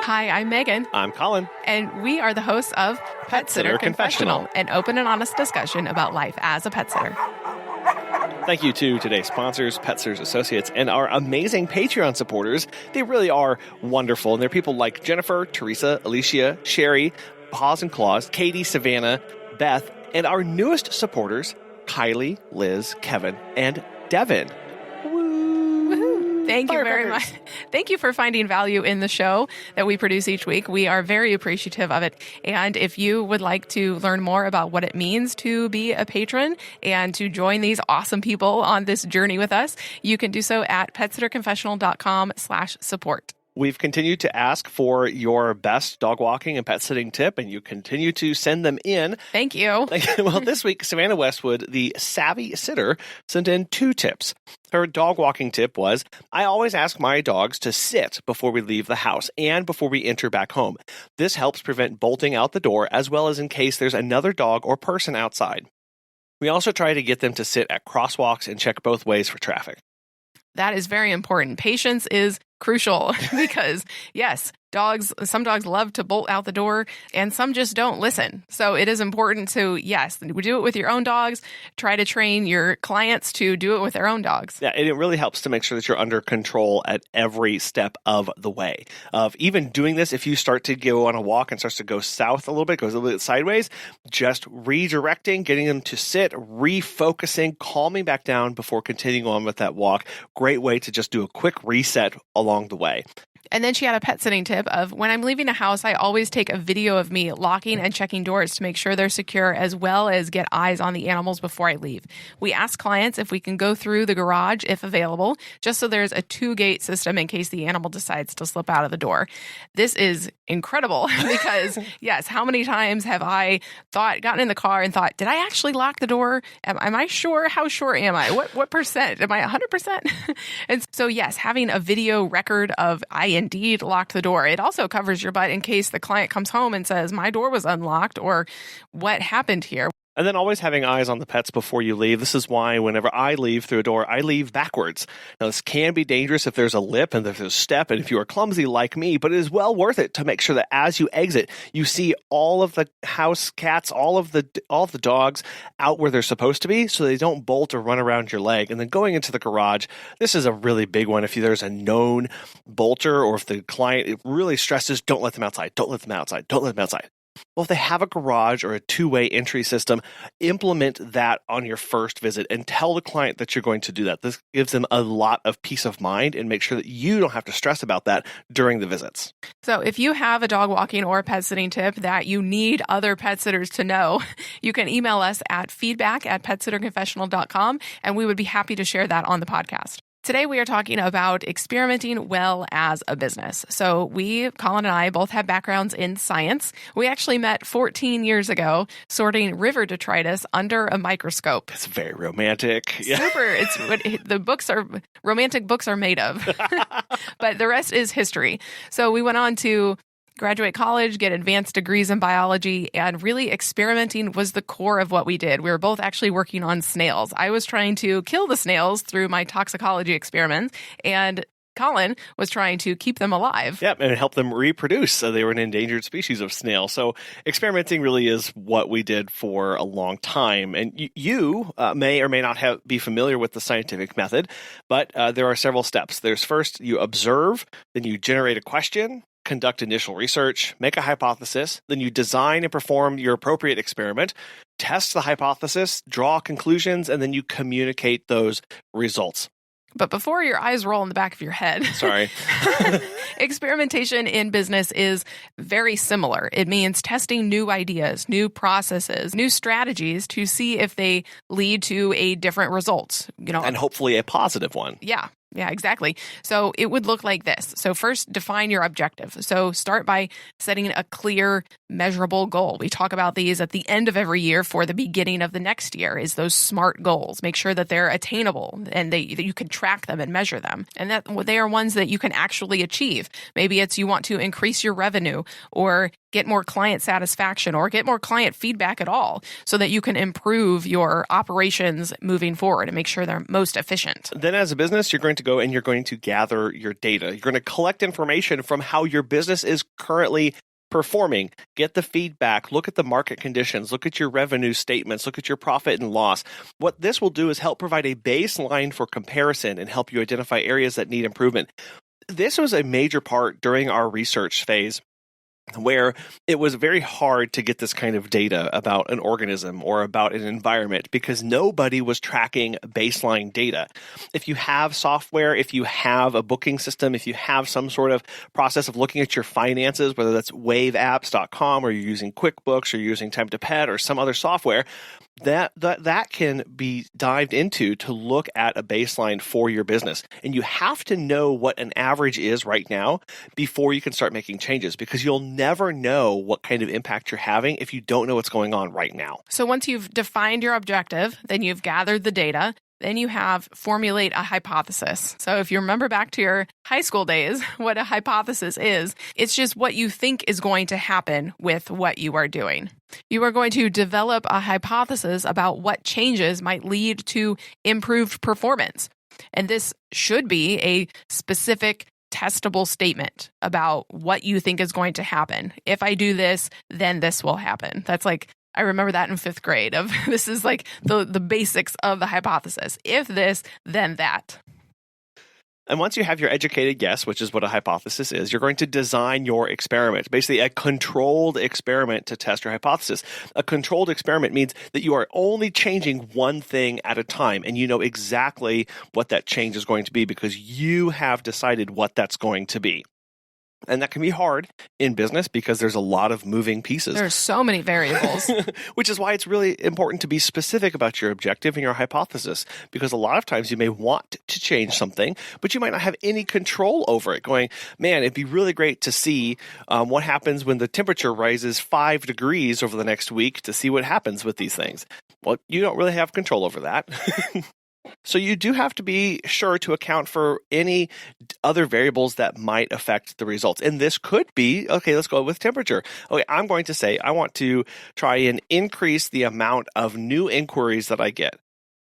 Hi, I'm Megan. I'm Colin. And we are the hosts of Pet Sitter Confessional, an open and honest discussion about life as a pet sitter. Thank you to today's sponsors, Pet Sitters Associates, and our amazing Patreon supporters. They really are wonderful. And they're people like Jennifer, Teresa, Alicia, Sherry, Paws and Claws, Katie, Savannah, Beth, and our newest supporters, Kylie, Liz, Kevin, and Devin. Thank you very much. Thank you for finding value in the show that we produce each week. We are very appreciative of it. And if you would like to learn more about what it means to be a patron and to join these awesome people on this journey with us, you can do so at petsitterconfessional.com/support. We've continued to ask for your best dog walking and pet sitting tip, and you continue to send them in. Thank you. Well, this week, Savannah Westwood, the savvy sitter, sent in 2 tips. Her dog walking tip was, I always ask my dogs to sit before we leave the house and before we enter back home. This helps prevent bolting out the door, as well as in case there's another dog or person outside. We also try to get them to sit at crosswalks and check both ways for traffic. That is very important. Patience is crucial because, yes, some dogs love to bolt out the door and some just don't listen. So it is important to, yes, do it with your own dogs. Try to train your clients to do it with their own dogs. Yeah, and it really helps to make sure that you're under control at every step of the way. Of even doing this, if you start to go on a walk and starts to go south a little bit, goes a little bit sideways, just redirecting, getting them to sit, refocusing, calming back down before continuing on with that walk. Great way to just do a quick reset along the way. And then she had a pet sitting tip of, when I'm leaving a house, I always take a video of me locking and checking doors to make sure they're secure, as well as get eyes on the animals before I leave. We ask clients if we can go through the garage if available, just so there's a 2-gate system in case the animal decides to slip out of the door. This is incredible because, yes, how many times have I gotten in the car and thought, did I actually lock the door? Am I sure? How sure am I? What percent? Am I 100%? And so, yes, having a video record of I indeed locked the door. It also covers your butt in case the client comes home and says, my door was unlocked, or what happened here. And then always having eyes on the pets before you leave. This is why whenever I leave through a door, I leave backwards. Now, this can be dangerous if there's a lip and if there's a step, and if you are clumsy like me, but it is well worth it to make sure that as you exit, you see all of the house cats, all of the dogs out where they're supposed to be, so they don't bolt or run around your leg. And then going into the garage, this is a really big one. If there's a known bolter, or if the client really stresses, don't let them outside, don't let them outside, don't let them outside. Well, if they have a garage or a 2-way entry system, implement that on your first visit and tell the client that you're going to do that. This gives them a lot of peace of mind and make sure that you don't have to stress about that during the visits. So if you have a dog walking or a pet sitting tip that you need other pet sitters to know, you can email us at feedback@petsitterconfessional.com, and we would be happy to share that on the podcast. Today, we are talking about experimenting well as a business. So Colin and I, both have backgrounds in science. We actually met 14 years ago sorting river detritus under a microscope. It's very romantic. Super. It's what romantic books are made of. But the rest is history. So we went on to graduate college, get advanced degrees in biology, and really experimenting was the core of what we did. We were both actually working on snails. I was trying to kill the snails through my toxicology experiments, and Colin was trying to keep them alive. Yep, and help them reproduce. So they were an endangered species of snail. So experimenting really is what we did for a long time. And you may or may not be familiar with the scientific method, but there are several steps. There's first, you observe, then you generate a question, conduct initial research, make a hypothesis, then you design and perform your appropriate experiment, test the hypothesis, draw conclusions, and then you communicate those results. But before your eyes roll in the back of your head, sorry, experimentation in business is very similar. It means testing new ideas, new processes, new strategies to see if they lead to a different result, and hopefully a positive one. Yeah. Yeah, exactly. So it would look like this. So first, define your objective. So start by setting a clear, measurable goal. We talk about these at the end of every year for the beginning of the next year, is those SMART goals. Make sure that they're attainable and that you can track them and measure them, and that they are ones that you can actually achieve. Maybe it's you want to increase your revenue or get more client satisfaction or get more client feedback at all, so that you can improve your operations moving forward and make sure they're most efficient. Then as a business, you're going to go and you're going to gather your data. You're going to collect information from how your business is currently performing, get the feedback, look at the market conditions, look at your revenue statements, look at your profit and loss. What this will do is help provide a baseline for comparison and help you identify areas that need improvement. This was a major part during our research phase, where it was very hard to get this kind of data about an organism or about an environment because nobody was tracking baseline data. If you have software, if you have a booking system, if you have some sort of process of looking at your finances, whether that's waveapps.com or you're using QuickBooks or you're using Time to Pet or some other software, that can be dived into to look at a baseline for your business. And you have to know what an average is right now before you can start making changes, because you'll never know what kind of impact you're having if you don't know what's going on right now. So once you've defined your objective, then you've gathered the data, then you have formulate a hypothesis. So if you remember back to your high school days, what a hypothesis is, it's just what you think is going to happen with what you are doing. You are going to develop a hypothesis about what changes might lead to improved performance. And this should be a specific testable statement about what you think is going to happen. If I do this, then this will happen. That's like, I remember that in 5th grade of this is like the basics of the hypothesis. If this, then that. And once you have your educated guess, which is what a hypothesis is, you're going to design your experiment, basically a controlled experiment to test your hypothesis. A controlled experiment means that you are only changing one thing at a time, and you know exactly what that change is going to be because you have decided what that's going to be. And that can be hard in business because there's a lot of moving pieces. There's so many variables. Which is why it's really important to be specific about your objective and your hypothesis, because a lot of times you may want to change something, but you might not have any control over it. Going, man, it'd be really great to see what happens when the temperature rises 5 degrees over the next week to see what happens with these things. Well, you don't really have control over that. So you do have to be sure to account for any other variables that might affect the results. And this could be, okay, let's go with temperature. Okay, I'm going to say I want to try and increase the amount of new inquiries that I get.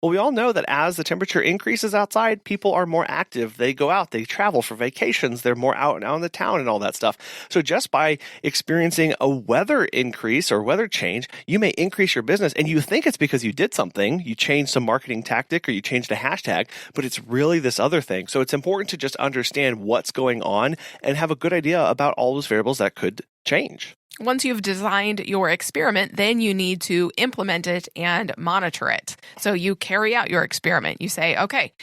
Well, we all know that as the temperature increases outside, people are more active. They go out, they travel for vacations, they're more out in the town and all that stuff. So just by experiencing a weather increase or weather change, you may increase your business. And you think it's because you did something, you changed some marketing tactic or you changed a hashtag, but it's really this other thing. So it's important to just understand what's going on and have a good idea about all those variables that could change. Once you've designed your experiment, then you need to implement it and monitor it. So you carry out your experiment. You say, okay,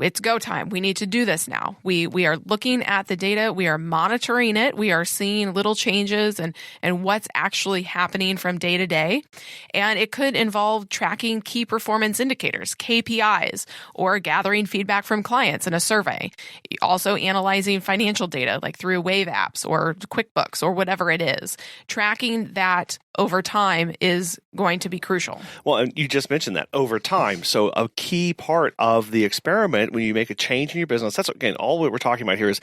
it's go time. We need to do this now. We are looking at the data. We are monitoring it. We are seeing little changes and what's actually happening from day to day. And it could involve tracking key performance indicators, KPIs, or gathering feedback from clients in a survey. Also analyzing financial data like through Wave apps or QuickBooks or whatever it is. Tracking that over time is going to be crucial. Well, and you just mentioned that over time. So a key part of the experiment when you make a change in your business, that's again, all what we're talking about here is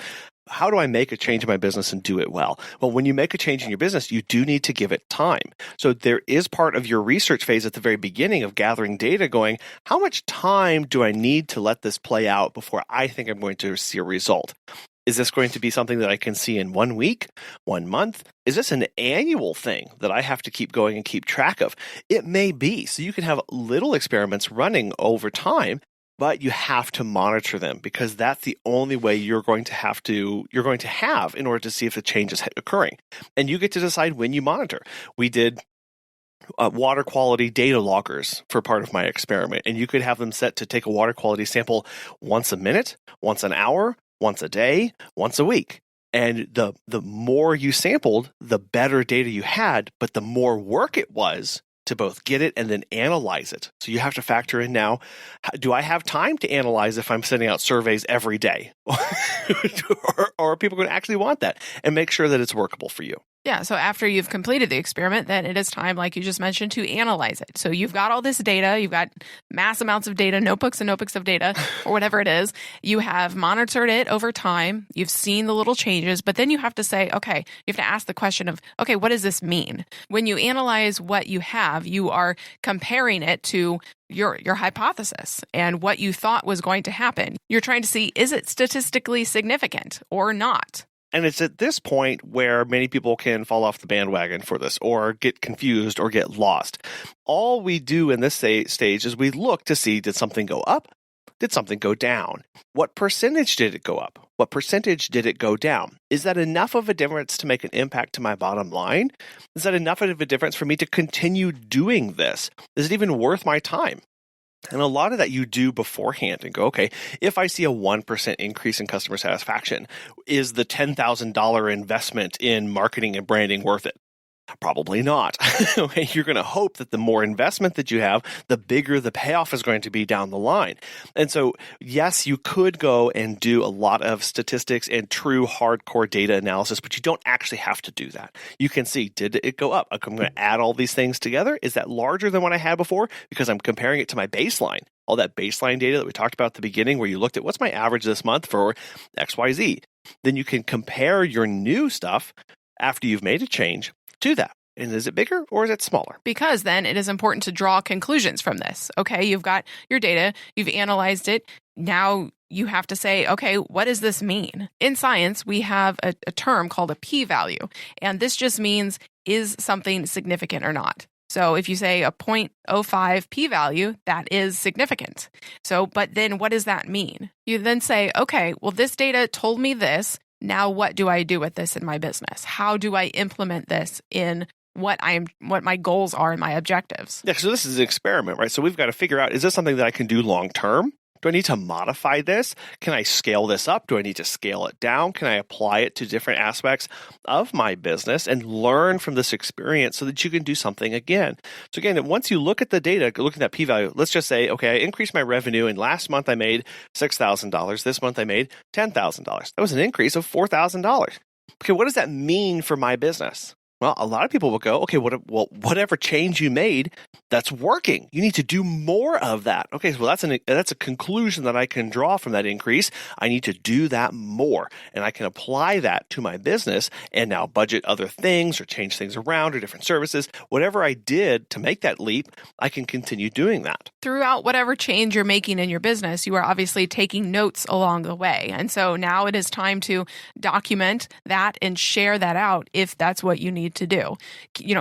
how do I make a change in my business and do it well? Well, when you make a change in your business, you do need to give it time. So there is part of your research phase at the very beginning of gathering data going, how much time do I need to let this play out before I think I'm going to see a result? Is this going to be something that I can see in 1 week, 1 month? Is this an annual thing that I have to keep going and keep track of? It may be. So you can have little experiments running over time, but you have to monitor them because that's the only way you're going to have in order to see if the change is occurring. And you get to decide when you monitor. We did water quality data loggers for part of my experiment, and you could have them set to take a water quality sample once a minute, once an hour, once a day, once a week. And the more you sampled, the better data you had, but the more work it was to both get it and then analyze it. So you have to factor in now, do I have time to analyze if I'm sending out surveys every day? or are people going to actually want that? And make sure that it's workable for you. Yeah. So after you've completed the experiment, then it is time, like you just mentioned, to analyze it. So you've got all this data, you've got mass amounts of data, notebooks and notebooks of data, or whatever it is. You have monitored it over time. You've seen the little changes, but then you have to say, okay, you have to ask the question of, okay, what does this mean? When you analyze what you have, you are comparing it to your hypothesis and what you thought was going to happen. You're trying to see, is it statistically significant or not? And it's at this point where many people can fall off the bandwagon for this or get confused or get lost. All we do in this stage is we look to see, did something go up? Did something go down? What percentage did it go up? What percentage did it go down? Is that enough of a difference to make an impact to my bottom line? Is that enough of a difference for me to continue doing this? Is it even worth my time? And a lot of that you do beforehand and go, okay, if I see a 1% increase in customer satisfaction, is the $10,000 investment in marketing and branding worth it? Probably not. You're going to hope that the more investment that you have, the bigger the payoff is going to be down the line. And so, yes, you could go and do a lot of statistics and true hardcore data analysis, but you don't actually have to do that. You can see, did it go up? I'm going to add all these things together. Is that larger than what I had before? Because I'm comparing it to my baseline. All that baseline data that we talked about at the beginning where you looked at what's my average this month for XYZ. Then you can compare your new stuff after you've made a change to that. And is it bigger or is it smaller? Because then it is important to draw conclusions from this. Okay, you've got your data, you've analyzed it. Now you have to say, okay, what does this mean? In science, we have a term called a p-value. And this just means, is something significant or not? So if you say a 0.05 p-value, that is significant. So, but then what does that mean? You then say, okay, well, this data told me this. Now, what do I do with this in my business? How do I implement this in what my goals are and my objectives? Yeah, so this is an experiment, right? So we've got to figure out, is this something that I can do long term? Do I need to modify this? Can I scale this up? Do I need to scale it down? Can I apply it to different aspects of my business and learn from this experience so that you can do something again? So again, once you look at the data, look at that p-value, let's just say, okay, I increased my revenue and last month I made $6,000. This month I made $10,000. That was an increase of $4,000. Okay, what does that mean for my business? Well, a lot of people will go, okay, whatever change you made, that's working. You need to do more of that. Okay, so that's a conclusion that I can draw from that increase. I need to do that more, and I can apply that to my business and now budget other things or change things around or different services. Whatever I did to make that leap, I can continue doing that. Throughout whatever change you're making in your business, you are obviously taking notes along the way. And so now it is time to document that and share that out if that's what you need to do.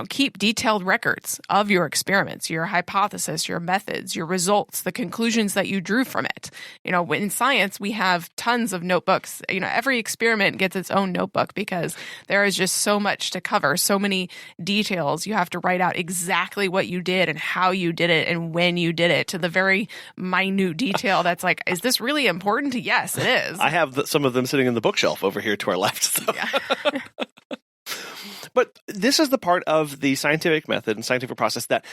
Keep detailed records of your experiments, your hypothesis, your methods, your results, the conclusions that you drew from it. In science, we have tons of notebooks. Every experiment gets its own notebook because there is just so much to cover, so many details. You have to write out exactly what you did and how you did it and when you did it to the very minute detail that's like, is this really important? Yes, it is. I have some of them sitting in the bookshelf over here to our left. So. Yeah. But this is the part of the scientific method and scientific process that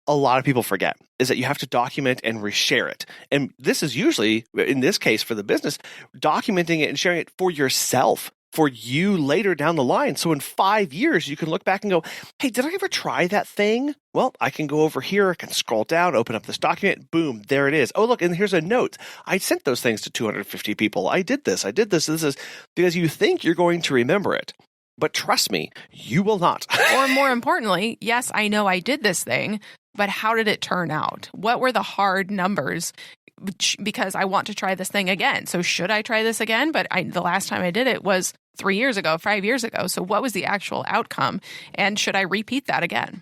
a lot of people forget, is that you have to document and reshare it. And this is usually, in this case for the business, documenting it and sharing it for yourself, for you later down the line. So in 5 years, you can look back and go, hey, did I ever try that thing? Well, I can go over here, I can scroll down, open up this document, boom, there it is. Oh, look, and here's a note. I sent those things to 250 people. I did this. This is because you think you're going to remember it. But trust me, you will not. Or more importantly, yes, I know I did this thing, but how did it turn out? What were the hard numbers? Because I want to try this thing again. So should I try this again? But the last time I did it was 3 years ago, 5 years ago. So what was the actual outcome? And should I repeat that again?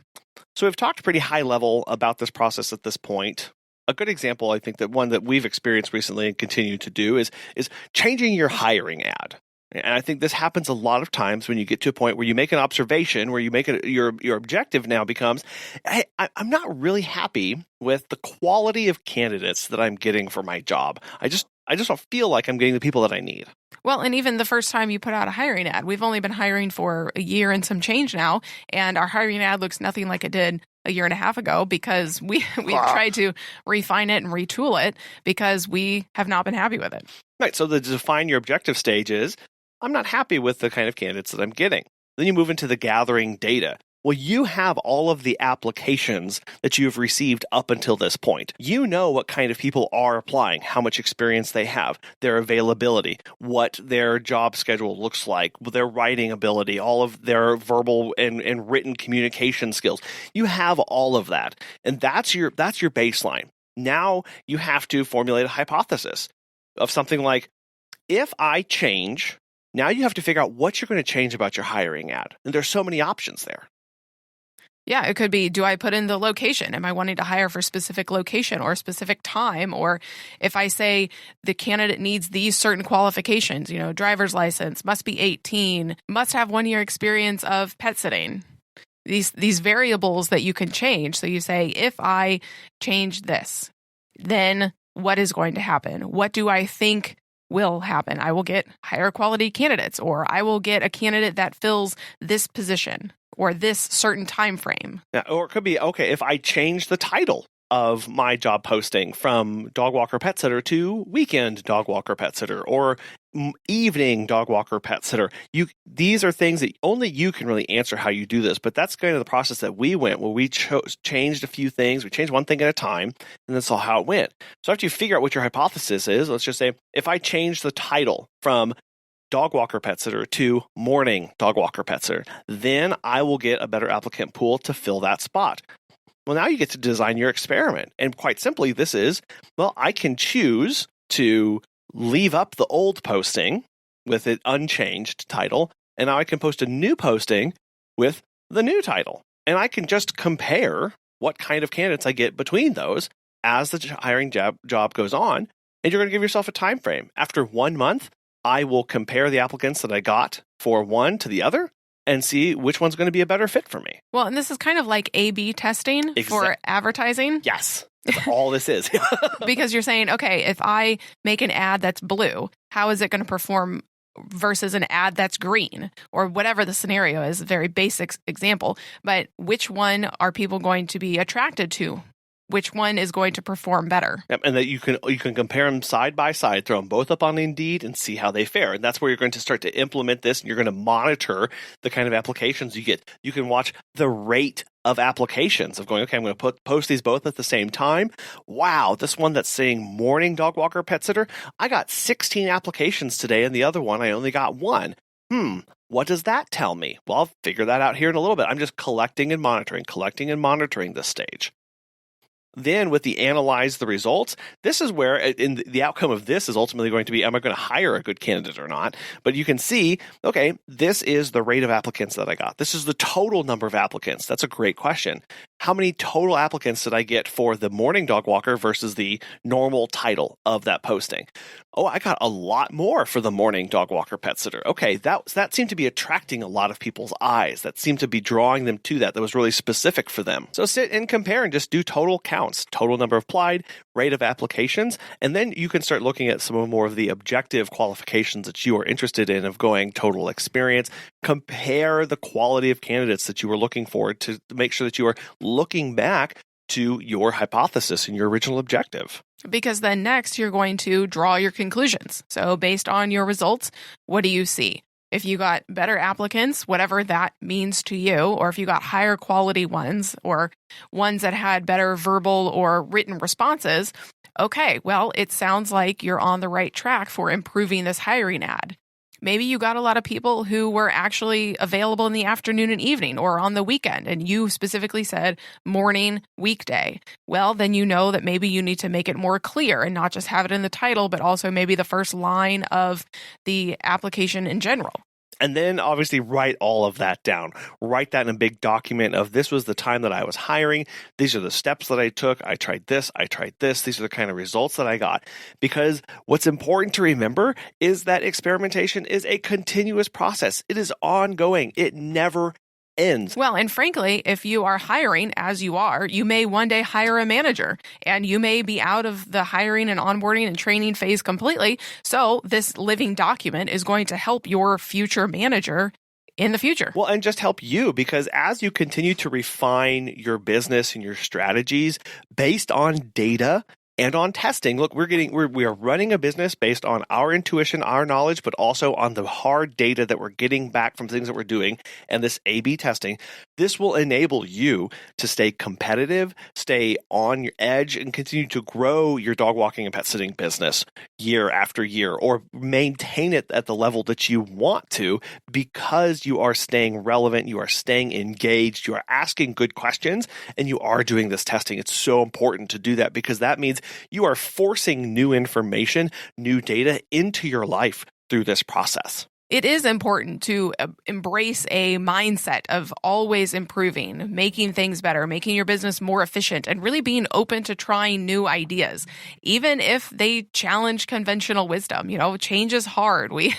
So we've talked pretty high level about this process at this point. A good example, I think that one that we've experienced recently and continue to do is changing your hiring ad. And I think this happens a lot of times when you get to a point where you make an observation, where you make your objective now becomes, hey, I'm not really happy with the quality of candidates that I'm getting for my job. I just don't feel like I'm getting the people that I need. Well, and even the first time you put out a hiring ad, we've only been hiring for a year and some change now, and our hiring ad looks nothing like it did a year and a half ago because we've tried to refine it and retool it because we have not been happy with it. Right. So the define your objective stage is, I'm not happy with the kind of candidates that I'm getting. Then you move into the gathering data. Well, you have all of the applications that you've received up until this point. You know what kind of people are applying, how much experience they have, their availability, what their job schedule looks like, their writing ability, all of their verbal and written communication skills. You have all of that. And that's your baseline. Now you have to formulate a hypothesis of something like, if I change, now you have to figure out what you're going to change about your hiring ad. And there's so many options there. Yeah, it could be, do I put in the location? Am I wanting to hire for a specific location or a specific time? Or if I say the candidate needs these certain qualifications, driver's license, must be 18, must have 1 year experience of pet sitting. These variables that you can change. So you say, if I change this, then what is going to happen? What do I think will happen? I will get higher quality candidates, or I will get a candidate that fills this position or this certain time frame. Yeah, or it could be, okay, if I change the title of my job posting from dog walker pet sitter to weekend dog walker pet sitter or evening dog walker pet sitter. These are things that only you can really answer how you do this, but that's kind of the process that we went, where we changed a few things. We changed one thing at a time, and that's all how it went. So after you figure out what your hypothesis is, let's just say, if I change the title from dog walker pet sitter to morning dog walker pet sitter, then I will get a better applicant pool to fill that spot. Well, now you get to design your experiment. And quite simply, this is, I can choose to leave up the old posting with an unchanged title, and now I can post a new posting with the new title. And I can just compare what kind of candidates I get between those as the hiring job goes on. And you're going to give yourself a time frame. After 1 month, I will compare the applicants that I got for one to the other and see which one's going to be a better fit for me. Well, and this is kind of like A/B testing for advertising. Yes, that's all this is. Because you're saying, okay, if I make an ad that's blue, how is it going to perform versus an ad that's green, or whatever the scenario is? A very basic example. But which one are people going to be attracted to? Which one is going to perform better? Yep, and that you can compare them side by side, throw them both up on Indeed and see how they fare. And that's where you're going to start to implement this, and you're going to monitor the kind of applications you get. You can watch the rate of applications of going, okay, I'm going to post these both at the same time. Wow, this one that's saying morning dog walker pet sitter, I got 16 applications today, and the other one I only got 1. What does that tell me? Well, I'll figure that out here in a little bit. I'm just collecting and monitoring this stage. Then with the analyze the results, this is where the outcome of this is ultimately going to be, am I going to hire a good candidate or not? But you can see, okay, this is the rate of applicants that I got. This is the total number of applicants. That's a great question. How many total applicants did I get for the morning dog walker versus the normal title of that posting? Oh, I got a lot more for the morning dog walker pet sitter. Okay, that seemed to be attracting a lot of people's eyes. That seemed to be drawing them to that. That was really specific for them. So sit and compare and just do total counts, total number applied, rate of applications, and then you can start looking at some more of the objective qualifications that you are interested in of going total experience. Compare the quality of candidates that you were looking for to make sure that you are looking back to your hypothesis and your original objective. Because then next you're going to draw your conclusions. So based on your results, what do you see? If you got better applicants, whatever that means to you, or if you got higher quality ones or ones that had better verbal or written responses, okay, well, it sounds like you're on the right track for improving this hiring ad. Maybe you got a lot of people who were actually available in the afternoon and evening or on the weekend, and you specifically said morning, weekday. Well, then you know that maybe you need to make it more clear and not just have it in the title, but also maybe the first line of the application in general. And then obviously write all of that down. Write that in a big document of, this was the time that I was hiring. These are the steps that I took. I tried this. These are the kind of results that I got. Because what's important to remember is that experimentation is a continuous process. It is ongoing. It never ends. Well, and frankly, if you are hiring as you are, you may one day hire a manager, and you may be out of the hiring and onboarding and training phase completely. So this living document is going to help your future manager in the future. Well, and just help you, because as you continue to refine your business and your strategies based on data, and on testing. Look, we are running a business based on our intuition, our knowledge, but also on the hard data that we're getting back from things that we're doing. And this A/B testing, this will enable you to stay competitive, stay on your edge, and continue to grow your dog walking and pet sitting business year after year, or maintain it at the level that you want to, because you are staying relevant, you are staying engaged, you are asking good questions, and you are doing this testing. It's so important to do that, because that means you are forcing new information, new data into your life through this process. It is important to embrace a mindset of always improving, making things better, making your business more efficient, and really being open to trying new ideas, even if they challenge conventional wisdom. Change is hard. We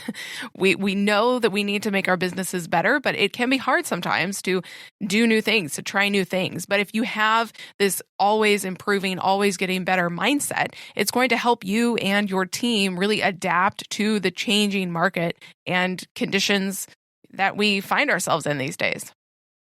know that we need to make our businesses better, but it can be hard sometimes to do new things, to try new things. But if you have this always improving, always getting better mindset, it's going to help you and your team really adapt to the changing market and conditions that we find ourselves in these days.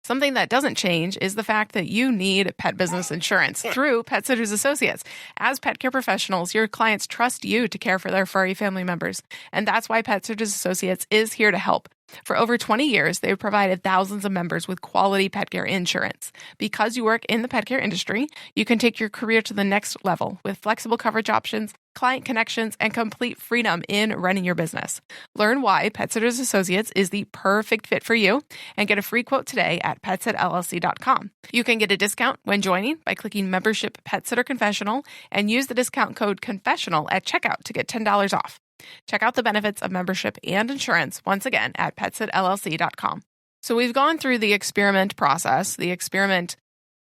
Something that doesn't change is the fact that you need pet business insurance through Pet Sitters Associates. As pet care professionals, your clients trust you to care for their furry family members, and that's why Pet Sitters Associates is here to help. For over 20 years, they've provided thousands of members with quality pet care insurance. Because you work in the pet care industry, you can take your career to the next level with flexible coverage options, client connections, and complete freedom in running your business. Learn why Pet Sitters Associates is the perfect fit for you and get a free quote today at PetSitLLC.com. You can get a discount when joining by clicking Membership Pet Sitter Confessional and use the discount code Confessional at checkout to get $10 off. Check out the benefits of membership and insurance once again at PetSitLLC.com. So we've gone through the experiment process, the experiment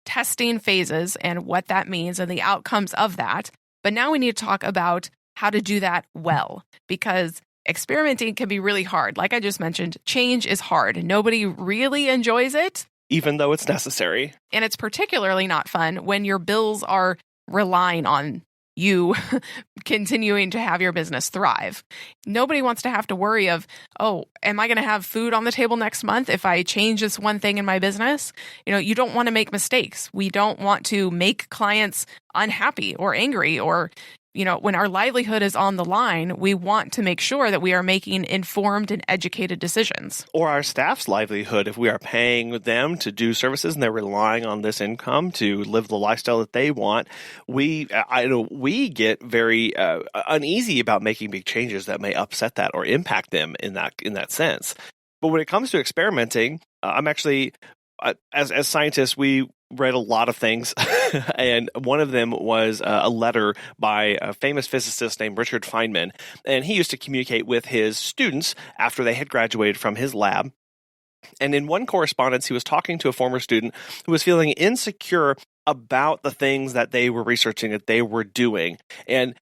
testing phases, and what that means and the outcomes of that. But now we need to talk about how to do that well, because experimenting can be really hard. Like I just mentioned, change is hard. Nobody really enjoys it, even though it's necessary. And it's particularly not fun when your bills are relying on you continuing to have your business thrive. Nobody wants to have to worry of, oh, am I going to have food on the table next month if I change this one thing in my business? You don't want to make mistakes. We don't want to make clients unhappy or angry, or when our livelihood is on the line, we want to make sure that we are making informed and educated decisions. Or our staff's livelihood, if we are paying them to do services and they're relying on this income to live the lifestyle that they want, we get very uneasy about making big changes that may upset that or impact them in that sense. But when it comes to experimenting, I'm actually, as scientists, we read a lot of things, and one of them was a letter by a famous physicist named Richard Feynman, and he used to communicate with his students after they had graduated from his lab. And in one correspondence, he was talking to a former student who was feeling insecure about the things that they were researching, that they were doing, and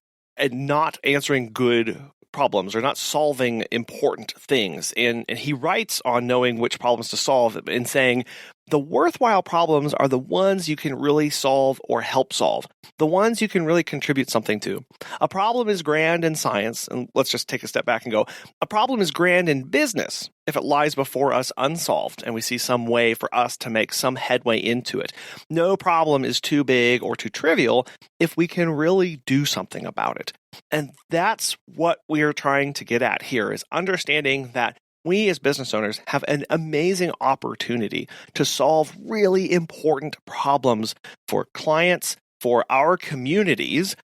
not answering good problems or not solving important things. And he writes on knowing which problems to solve and saying, the worthwhile problems are the ones you can really solve or help solve, the ones you can really contribute something to. A problem is grand in science, and let's just take a step back and go, a problem is grand in business if it lies before us unsolved and we see some way for us to make some headway into it. No problem is too big or too trivial if we can really do something about it. And that's what we are trying to get at here, is understanding that we as business owners have an amazing opportunity to solve really important problems for clients, for our communities.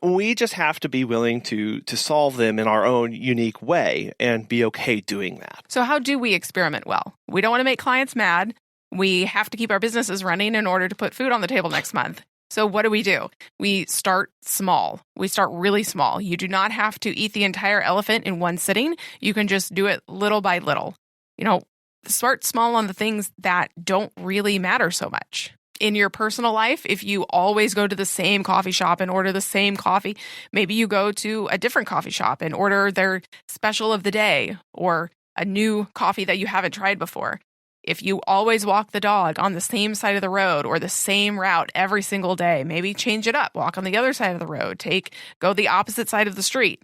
We just have to be willing to solve them in our own unique way and be okay doing that. So how do we experiment well? We don't want to make clients mad. We have to keep our businesses running in order to put food on the table next month. So what do? We start small. We start really small. You do not have to eat the entire elephant in one sitting. You can just do it little by little. Start small on the things that don't really matter so much. In your personal life, if you always go to the same coffee shop and order the same coffee, maybe you go to a different coffee shop and order their special of the day or a new coffee that you haven't tried before. If you always walk the dog on the same side of the road or the same route every single day, maybe change it up, walk on the other side of the road, go the opposite side of the street.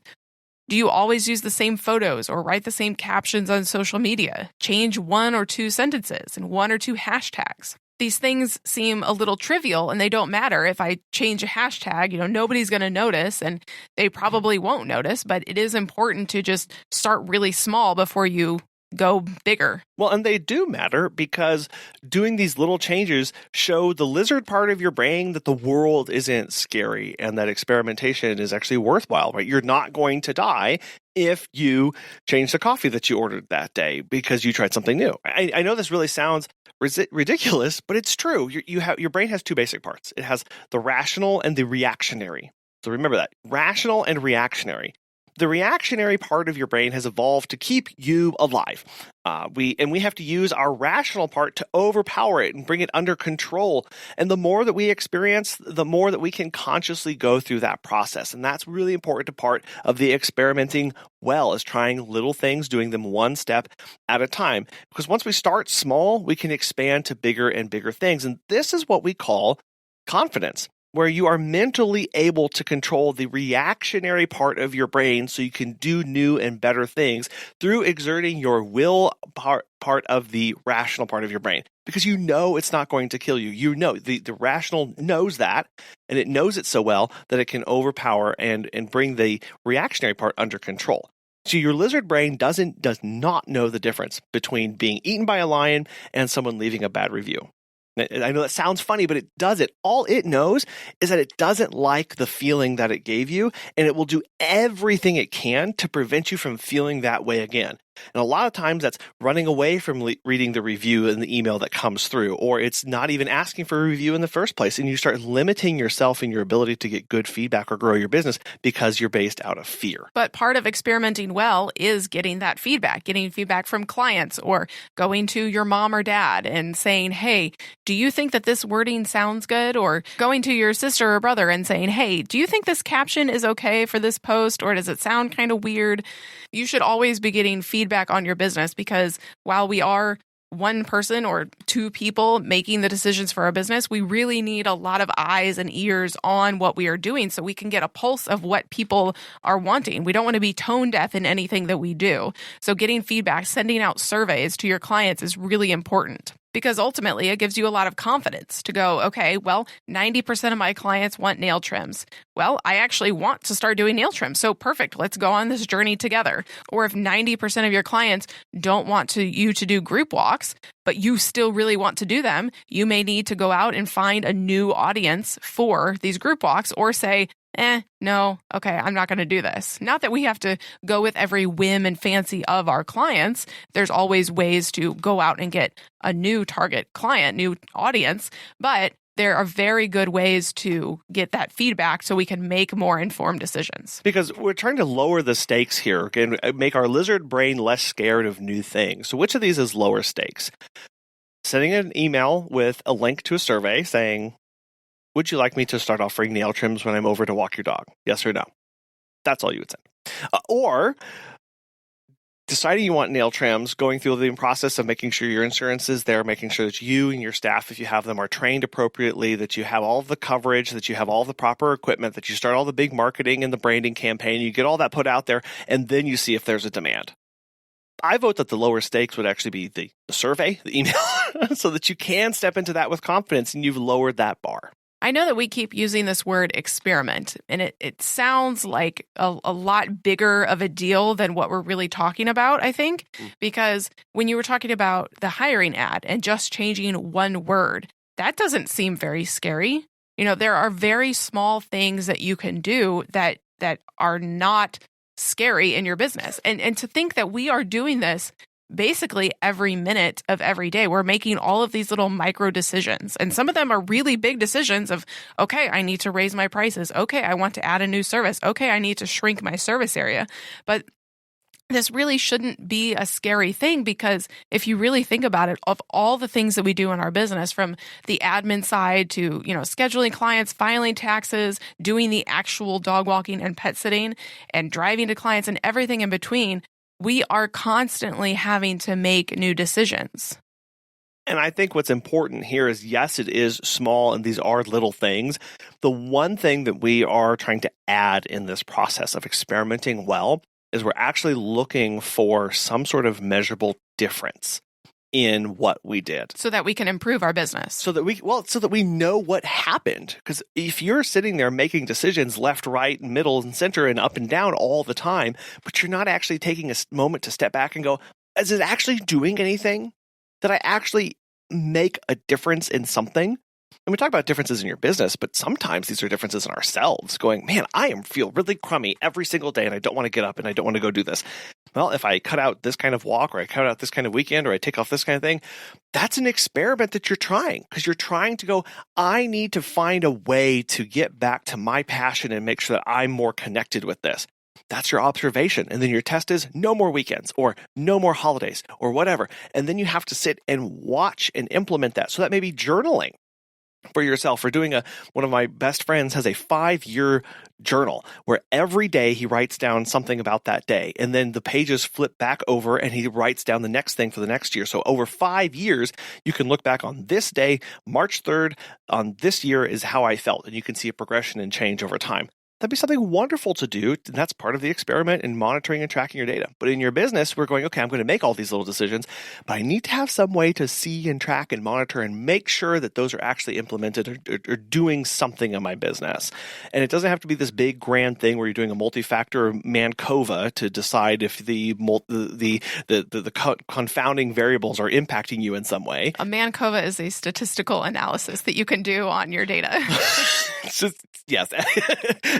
Do you always use the same photos or write the same captions on social media? Change one or two sentences and one or two hashtags. these things seem a little trivial and they don't matter. If I change a hashtag, nobody's going to notice, and they probably won't notice, but it is important to just start really small before you go bigger. Well, and they do matter because doing these little changes show the lizard part of your brain that the world isn't scary and that experimentation is actually worthwhile, right? You're not going to die if you change the coffee that you ordered that day because you tried something new. I know this really sounds ridiculous, but it's true. Your brain has two basic parts. It has the rational and the reactionary. So remember that. Rational and reactionary. The reactionary part of your brain has evolved to keep you alive. We have to use our rational part to overpower it and bring it under control. And the more that we experience, the more that we can consciously go through that process. And that's really important part of the experimenting well, is trying little things, doing them one step at a time. Because once we start small, we can expand to bigger and bigger things. And this is what we call confidence, where you are mentally able to control the reactionary part of your brain so you can do new and better things through exerting your will part of the rational part of your brain. Because it's not going to kill you. The rational knows that, and it knows it so well that it can overpower and bring the reactionary part under control. So your lizard brain does not know the difference between being eaten by a lion and someone leaving a bad review. I know that sounds funny, but it does it. All it knows is that it doesn't like the feeling that it gave you, and it will do everything it can to prevent you from feeling that way again. And a lot of times that's running away from reading the review in the email that comes through, or it's not even asking for a review in the first place. And you start limiting yourself in your ability to get good feedback or grow your business because you're based out of fear. But part of experimenting well is getting that feedback, getting feedback from clients, or going to your mom or dad and saying, hey, do you think that this wording sounds good? Or going to your sister or brother and saying, hey, do you think this caption is okay for this post? Or does it sound kind of weird? You should always be getting feedback on your business, because while we are one person or two people making the decisions for our business, we really need a lot of eyes and ears on what we are doing so we can get a pulse of what people are wanting. We don't want to be tone deaf in anything that we do. So getting feedback, sending out surveys to your clients is really important, because ultimately it gives you a lot of confidence to go, okay, well, 90% of my clients want nail trims. Well, I actually want to start doing nail trims. So perfect. Let's go on this journey together. Or if 90% of your clients don't want you to do group walks, but you still really want to do them, you may need to go out and find a new audience for these group walks, or say, no, okay, I'm not going to do this. Not that we have to go with every whim and fancy of our clients. There's always ways to go out and get a new target client, new audience, but there are very good ways to get that feedback so we can make more informed decisions. Because we're trying to lower the stakes here and make our lizard brain less scared of new things. So which of these is lower stakes? Sending an email with a link to a survey saying, would you like me to start offering nail trims when I'm over to walk your dog? Yes or no? That's all you would say. Or deciding you want nail trims, going through the process of making sure your insurance is there, making sure that you and your staff, if you have them, are trained appropriately, that you have all of the coverage, that you have all the proper equipment, that you start all the big marketing and the branding campaign, you get all that put out there, and then you see if there's a demand. I vote that the lower stakes would actually be the survey, the email, so that you can step into that with confidence and you've lowered that bar. I know that we keep using this word experiment, and it sounds like a lot bigger of a deal than what we're really talking about, I think, because when you were talking about the hiring ad and just changing one word, that doesn't seem very scary. There are very small things that you can do that are not scary in your business. And to think that we are doing this basically every minute of every day. We're making all of these little micro decisions. And some of them are really big decisions of, okay, I need to raise my prices. Okay, I want to add a new service. Okay, I need to shrink my service area. But this really shouldn't be a scary thing, because if you really think about it, of all the things that we do in our business, from the admin side to, scheduling clients, filing taxes, doing the actual dog walking and pet sitting, and driving to clients and everything in between, we are constantly having to make new decisions. And I think what's important here is, yes, it is small and these are little things. The one thing that we are trying to add in this process of experimenting well is we're actually looking for some sort of measurable difference. in what we did. So that we can improve our business. So that we know what happened. Because if you're sitting there making decisions left, right, middle, and center, and up and down all the time, but you're not actually taking a moment to step back and go, is it actually doing anything? Did I actually make a difference in something? And we talk about differences in your business, but sometimes these are differences in ourselves going, man, feel really crummy every single day and I don't want to get up and I don't want to go do this. Well, if I cut out this kind of walk or I cut out this kind of weekend or I take off this kind of thing, that's an experiment that you're trying because you're trying to go, I need to find a way to get back to my passion and make sure that I'm more connected with this. That's your observation. And then your test is no more weekends or no more holidays or whatever. And then you have to sit and watch and implement that. So that may be journaling for yourself. Or doing one of my best friends has a 5-year journal where every day he writes down something about that day. And then the pages flip back over and he writes down the next thing for the next year. So over 5 years, you can look back on this day, March 3rd, on this year is how I felt. And you can see a progression and change over time. That'd be something wonderful to do. And that's part of the experiment in monitoring and tracking your data. But in your business, we're going, okay, I'm going to make all these little decisions, but I need to have some way to see and track and monitor and make sure that those are actually implemented or doing something in my business. And it doesn't have to be this big grand thing where you're doing a multi-factor Mancova to decide if the confounding variables are impacting you in some way. A Mancova is a statistical analysis that you can do on your data. Yes.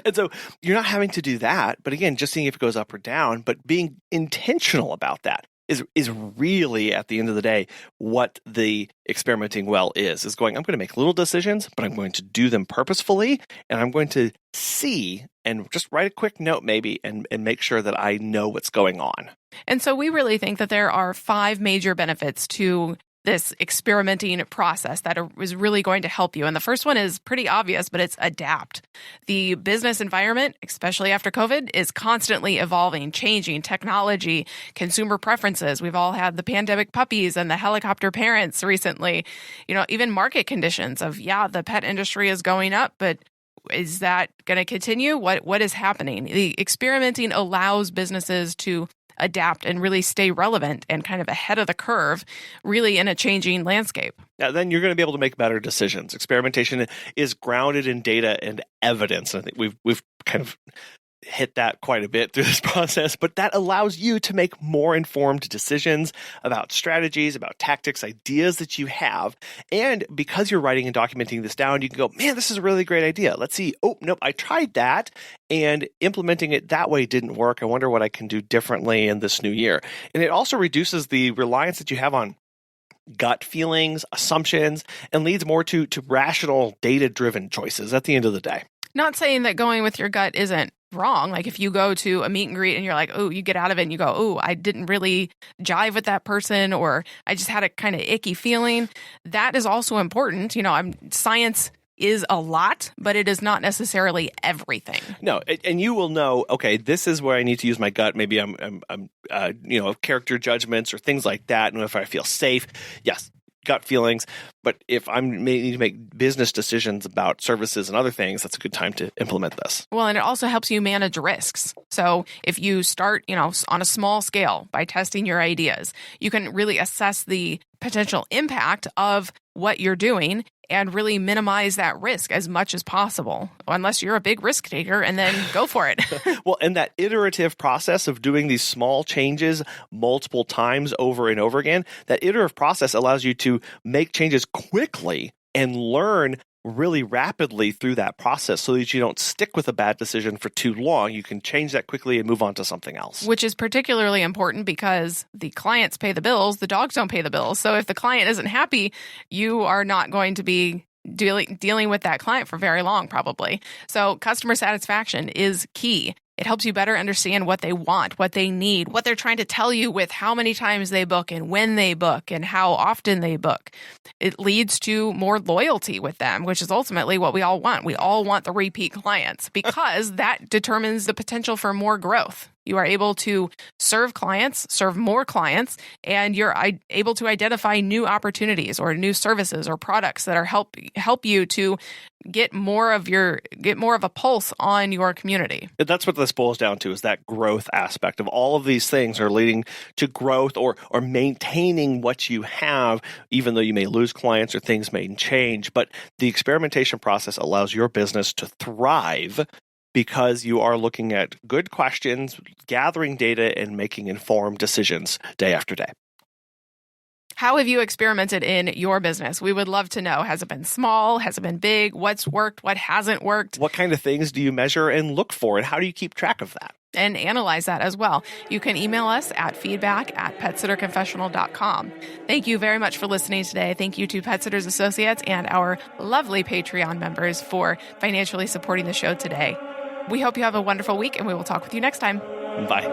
And so you're not having to do that, but again, just seeing if it goes up or down, but being intentional about that is really, at the end of the day, what the experimenting well is going, I'm going to make little decisions, but I'm going to do them purposefully, and I'm going to see and just write a quick note maybe and make sure that I know what's going on. And so we really think that there are 5 major benefits to this experimenting process that is really going to help you. And the first one is pretty obvious, but it's adapt. The business environment, especially after COVID, is constantly evolving, changing. Technology, consumer preferences. We've all had the pandemic puppies and the helicopter parents recently. Even market conditions of, the pet industry is going up, but is that going to continue? What is happening? The experimenting allows businesses to adapt and really stay relevant and kind of ahead of the curve, really in a changing landscape. Yeah, then you're going to be able to make better decisions. Experimentation is grounded in data and evidence. And I think we've kind of hit that quite a bit through this process, but that allows you to make more informed decisions about strategies, about tactics, ideas that you have. And because you're writing and documenting this down, you can go, man, this is a really great idea. Let's see. Oh, nope, I tried that and implementing it that way didn't work. I wonder what I can do differently in this new year. And it also reduces the reliance that you have on gut feelings, assumptions, and leads more to rational, data-driven choices at the end of the day. Not saying that going with your gut isn't wrong. Like if you go to a meet and greet and you're like, oh, you get out of it and you go, oh, I didn't really jive with that person, or I just had a kind of icky feeling. That is also important. Science is a lot, but it is not necessarily everything. No, and you will know, okay, this is where I need to use my gut. Maybe I'm character judgments or things like that. And if I feel safe, yes, gut feelings. But if I need to make business decisions about services and other things, that's a good time to implement this. Well, and it also helps you manage risks. So if you start, on a small scale by testing your ideas, you can really assess the potential impact of what you're doing and really minimize that risk as much as possible, unless you're a big risk taker, and then go for it. Well, and that iterative process of doing these small changes multiple times over and over again, that iterative process allows you to make changes quickly and learn really rapidly through that process so that you don't stick with a bad decision for too long. You can change that quickly and move on to something else. Which is particularly important because the clients pay the bills, the dogs don't pay the bills. So if the client isn't happy, you are not going to be dealing with that client for very long, probably. So customer satisfaction is key. It helps you better understand what they want, what they need, what they're trying to tell you with how many times they book and when they book and how often they book. It leads to more loyalty with them, which is ultimately what we all want. We all want the repeat clients because that determines the potential for more growth. You are able to serve clients, serve more clients, and you're able to identify new opportunities or new services or products that are help you to get more of a pulse on your community. That's what this boils down to, is that growth aspect of all of these things are leading to growth or maintaining what you have, even though you may lose clients or things may change. But the experimentation process allows your business to thrive because you are looking at good questions, gathering data, and making informed decisions day after day. How have you experimented in your business? We would love to know. Has it been small? Has it been big? What's worked? What hasn't worked? What kind of things do you measure and look for, and how do you keep track of that? And analyze that as well. You can email us at feedback@petsitterconfessional.com. Thank you very much for listening today. Thank you to Pet Sitters Associates and our lovely Patreon members for financially supporting the show today. We hope you have a wonderful week, and we will talk with you next time. Bye.